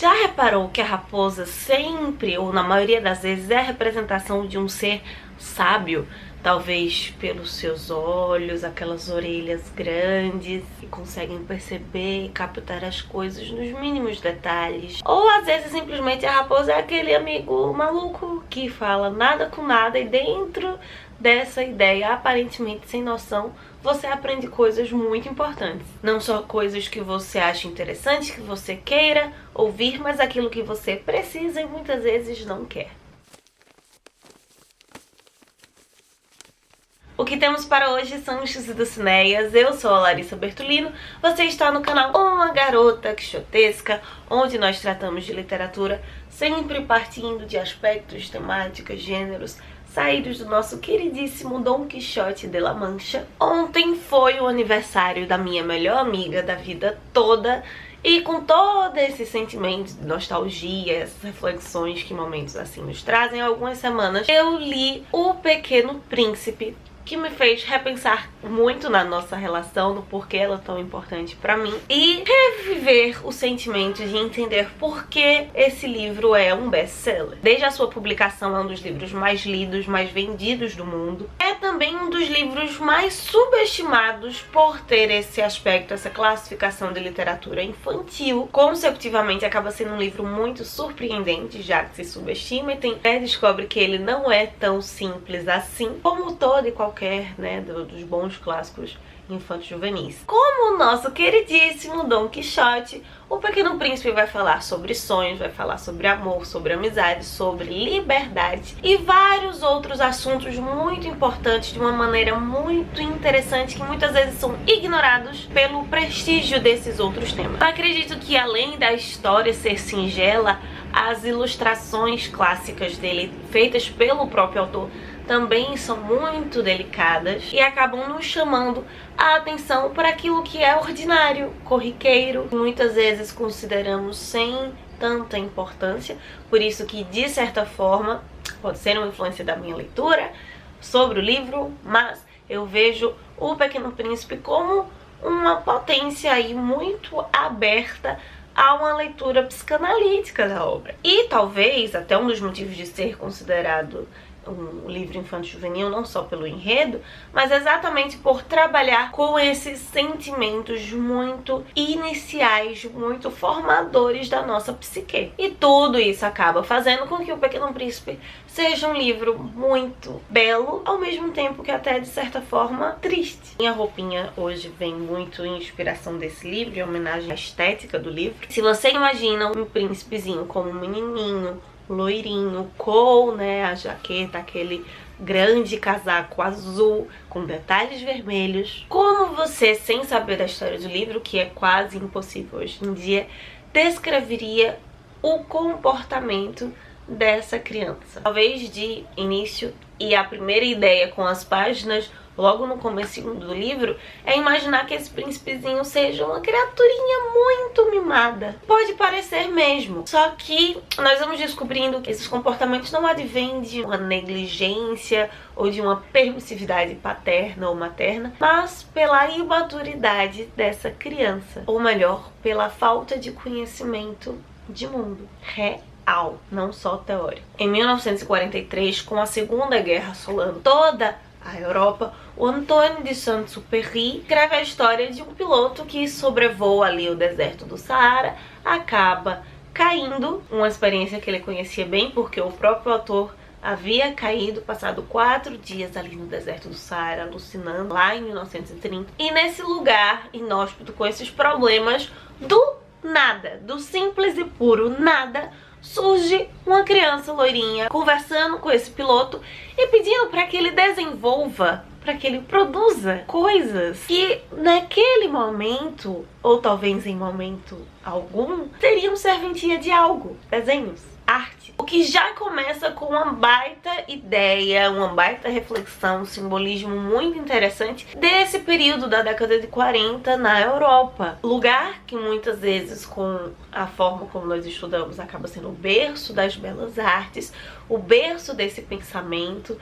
Já reparou que a raposa sempre, ou na maioria das vezes, é a representação de um ser sábio? Talvez pelos seus olhos, aquelas orelhas grandes que conseguem perceber e captar as coisas nos mínimos detalhes. Ou às vezes simplesmente a raposa é aquele amigo maluco que fala nada com nada, e dentro dessa ideia aparentemente sem noção, você aprende coisas muito importantes. Não só coisas que você acha interessantes, que você queira ouvir, mas aquilo que você precisa e muitas vezes não quer. O que temos para hoje são os Dulcineias. Eu sou a Larissa Bertolino, você está no canal Uma Garota Quixotesca, onde nós tratamos de literatura sempre partindo de aspectos, temáticas, gêneros saídos do nosso queridíssimo Dom Quixote de La Mancha. Ontem foi o aniversário da minha melhor amiga da vida toda, e com todo esse sentimento de nostalgia, essas reflexões que momentos assim nos trazem, há algumas semanas eu li O Pequeno Príncipe, que me fez repensar muito na nossa relação, no porquê ela é tão importante pra mim, e reviver o sentimento de entender por que esse livro é um best-seller. Desde a sua publicação é um dos livros mais lidos, mais vendidos do mundo. É também um dos livros mais subestimados por ter esse aspecto, essa classificação de literatura infantil. Consecutivamente acaba sendo um livro muito surpreendente, já que se subestima, e descobre que ele não é tão simples assim, como todo e qualquer, né, dos bons clássicos infanto-juvenis. Como o nosso queridíssimo Dom Quixote, O Pequeno Príncipe vai falar sobre sonhos, vai falar sobre amor, sobre amizade, sobre liberdade e vários outros assuntos muito importantes de uma maneira muito interessante, que muitas vezes são ignorados pelo prestígio desses outros temas. Eu acredito que, além da história ser singela, as ilustrações clássicas dele, feitas pelo próprio autor, também são muito delicadas e acabam nos chamando a atenção para aquilo que é ordinário, corriqueiro, muitas vezes consideramos sem tanta importância. Por isso que, de certa forma, pode ser uma influência da minha leitura sobre o livro, mas eu vejo O Pequeno Príncipe como uma potência aí muito aberta a uma leitura psicanalítica da obra. E talvez até um dos motivos de ser considerado um livro infanto-juvenil, não só pelo enredo, mas exatamente por trabalhar com esses sentimentos muito iniciais, muito formadores da nossa psique. E tudo isso acaba fazendo com que O Pequeno Príncipe seja um livro muito belo, ao mesmo tempo que até, de certa forma, triste. Minha roupinha hoje vem muito em inspiração desse livro, em homenagem à estética do livro. Se você imagina um príncipezinho como um menininho, loirinho, com, né, a jaqueta, aquele grande casaco azul com detalhes vermelhos, como você, sem saber da história do livro, que é quase impossível hoje em dia, descreveria o comportamento dessa criança? Talvez de início, e a primeira ideia com as páginas logo no comecinho do livro é imaginar que esse príncipezinho seja uma criaturinha muito mimada. Pode parecer mesmo, só que nós vamos descobrindo que esses comportamentos não advêm de uma negligência ou de uma permissividade paterna ou materna, mas pela imaturidade dessa criança, ou melhor, pela falta de conhecimento de mundo real, não só teórico. Em 1943, com a Segunda Guerra assolando toda a Europa, o Antoine de Saint-Exupéry escreve a história de um piloto que sobrevoa ali o deserto do Saara, acaba caindo, uma experiência que ele conhecia bem porque o próprio autor havia caído, passado 4 dias ali no deserto do Saara, alucinando, lá em 1930. E nesse lugar inóspito, com esses problemas, do nada, do simples e puro nada, surge uma criança loirinha conversando com esse piloto e pedindo para que ele desenvolva, para que ele produza coisas que naquele momento, ou talvez em momento algum, seriam serventia de algo, desenhos, arte. O que já começa com uma baita ideia, uma baita reflexão, um simbolismo muito interessante desse período da década de 40 na Europa. Lugar que muitas vezes, com a forma como nós estudamos, acaba sendo o berço das belas artes, o berço desse pensamento,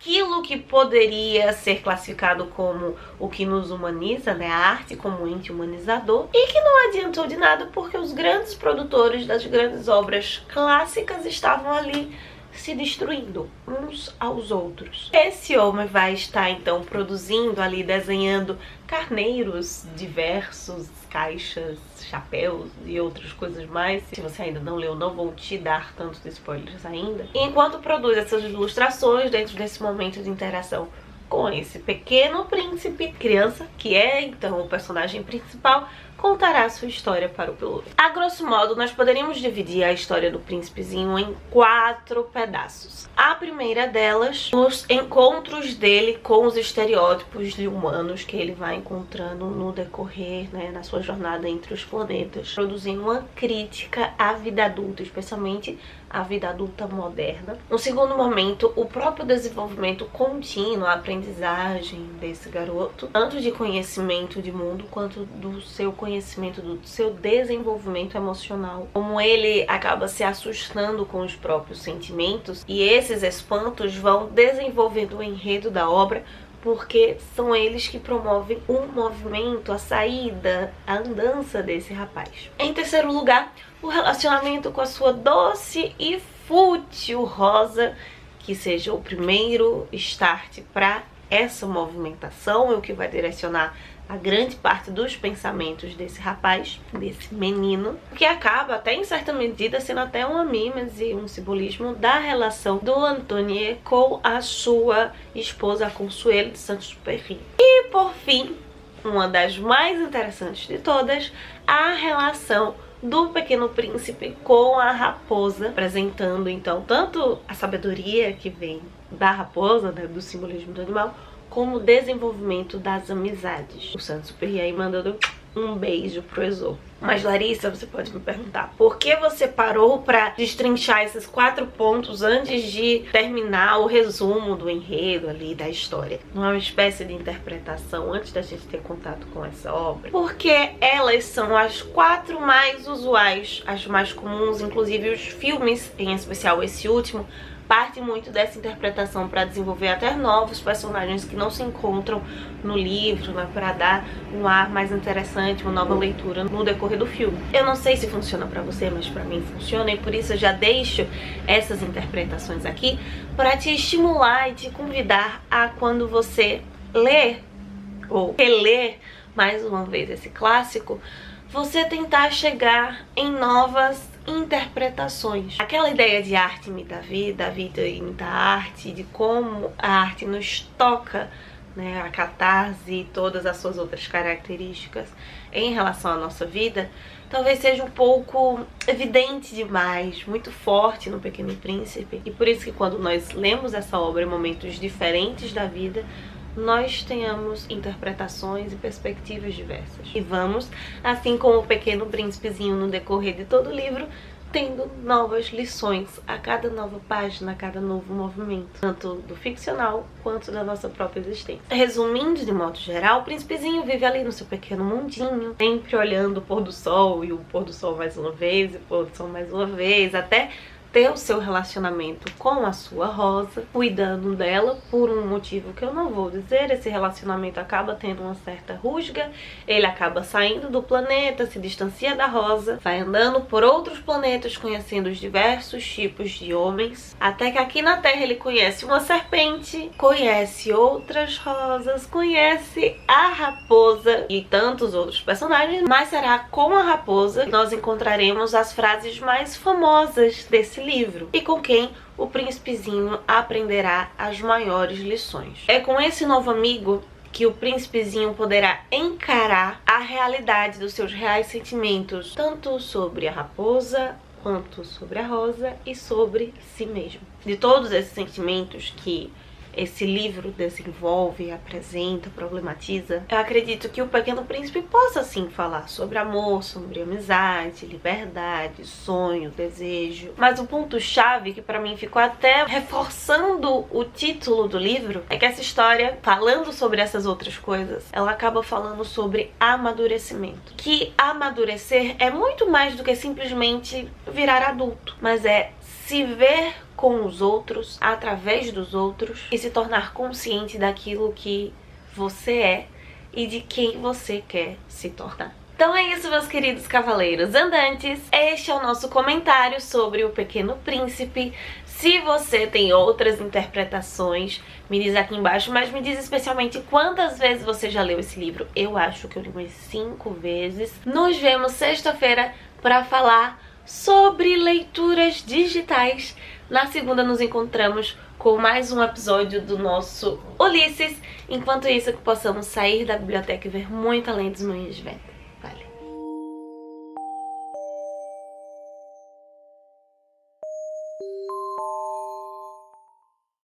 aquilo que poderia ser classificado como o que nos humaniza, né, a arte como ente humanizador, e que não adiantou de nada porque os grandes produtores das grandes obras clássicas estavam ali se destruindo uns aos outros. Esse homem vai estar então produzindo ali, desenhando carneiros diversos, caixas, chapéus e outras coisas mais. Se você ainda não leu, não vou te dar tantos spoilers ainda. E enquanto produz essas ilustrações dentro desse momento de interação com esse pequeno príncipe, criança, que é então o personagem principal, contará sua história para o piloto. A grosso modo, nós poderíamos dividir a história do príncipezinho em 4 pedaços. A primeira delas, os encontros dele com os estereótipos de humanos que ele vai encontrando no decorrer, né, na sua jornada entre os planetas, produzindo uma crítica à vida adulta, especialmente a vida adulta moderna. No segundo momento, o próprio desenvolvimento contínuo, a aprendizagem desse garoto, tanto de conhecimento de mundo quanto do seu conhecimento, do seu desenvolvimento emocional. Como ele acaba se assustando com os próprios sentimentos, e esses espantos vão desenvolvendo o enredo da obra, porque são eles que promovem o movimento, a saída, a andança desse rapaz. Em terceiro lugar, o relacionamento com a sua doce e fútil Rosa, que seja o primeiro start para essa movimentação, é o que vai direcionar a grande parte dos pensamentos desse rapaz, desse menino, que acaba até em certa medida sendo até uma mímese, um simbolismo da relação do Antonier com a sua esposa Consuelo de Saint-Exupéry. E por fim, uma das mais interessantes de todas, a relação do Pequeno Príncipe com a raposa, apresentando então tanto a sabedoria que vem da raposa, né, do simbolismo do animal, como o desenvolvimento das amizades. O Saint-Exupéry aí mandando um beijo pro Esopo. Mas Larissa, você pode me perguntar, por que você parou pra destrinchar esses 4 pontos antes de terminar o resumo do enredo ali, da história? Uma espécie de interpretação antes da gente ter contato com essa obra. Porque elas são as 4 mais usuais, as mais comuns, inclusive os filmes, em especial esse último, parte muito dessa interpretação para desenvolver até novos personagens que não se encontram no livro, né, para dar um ar mais interessante, uma nova leitura no decorrer do filme. Eu não sei se funciona para você, mas para mim funciona, e por isso eu já deixo essas interpretações aqui para te estimular e te convidar a, quando você ler ou reler mais uma vez esse clássico, você tentar chegar em novas interpretações. Aquela ideia de arte imita a vida imita a arte, de como a arte nos toca, né, a catarse e todas as suas outras características em relação à nossa vida, talvez seja um pouco evidente demais, muito forte no Pequeno Príncipe. E por isso que quando nós lemos essa obra em momentos diferentes da vida, nós tenhamos interpretações e perspectivas diversas. E vamos, assim como o Pequeno Príncipezinho no decorrer de todo o livro, tendo novas lições a cada nova página, a cada novo movimento, tanto do ficcional quanto da nossa própria existência. Resumindo, de modo geral, o príncipezinho vive ali no seu pequeno mundinho, sempre olhando o pôr do sol, e o pôr do sol mais uma vez, e o pôr do sol mais uma vez, até ter o seu relacionamento com a sua Rosa, cuidando dela por um motivo que eu não vou dizer. Esse relacionamento acaba tendo uma certa rusga, ele acaba saindo do planeta, se distancia da Rosa, vai andando por outros planetas, conhecendo os diversos tipos de homens, até que aqui na Terra ele conhece uma serpente, conhece outras rosas, conhece a raposa e tantos outros personagens, mas será com a raposa que nós encontraremos as frases mais famosas desse livro, e com quem o príncipezinho aprenderá as maiores lições. É com esse novo amigo que o príncipezinho poderá encarar a realidade dos seus reais sentimentos, tanto sobre a raposa quanto sobre a Rosa e sobre si mesmo. De todos esses sentimentos que esse livro desenvolve, apresenta, problematiza, eu acredito que o Pequeno Príncipe possa sim falar sobre amor, sobre amizade, liberdade, sonho, desejo. Mas o ponto-chave que pra mim ficou até reforçando o título do livro é que essa história, falando sobre essas outras coisas, ela acaba falando sobre amadurecimento. Que amadurecer é muito mais do que simplesmente virar adulto, mas é se ver com os outros, através dos outros, e se tornar consciente daquilo que você é e de quem você quer se tornar. Então é isso, meus queridos cavaleiros andantes. Este é o nosso comentário sobre O Pequeno Príncipe. Se você tem outras interpretações, me diz aqui embaixo, mas me diz especialmente quantas vezes você já leu esse livro. Eu acho que eu li umas 5 vezes. Nos vemos sexta-feira para falar sobre leituras digitais. Na segunda nos encontramos com mais um episódio do nosso Ulisses. Enquanto isso, que possamos sair da biblioteca e ver muito além dos moinhos de vento.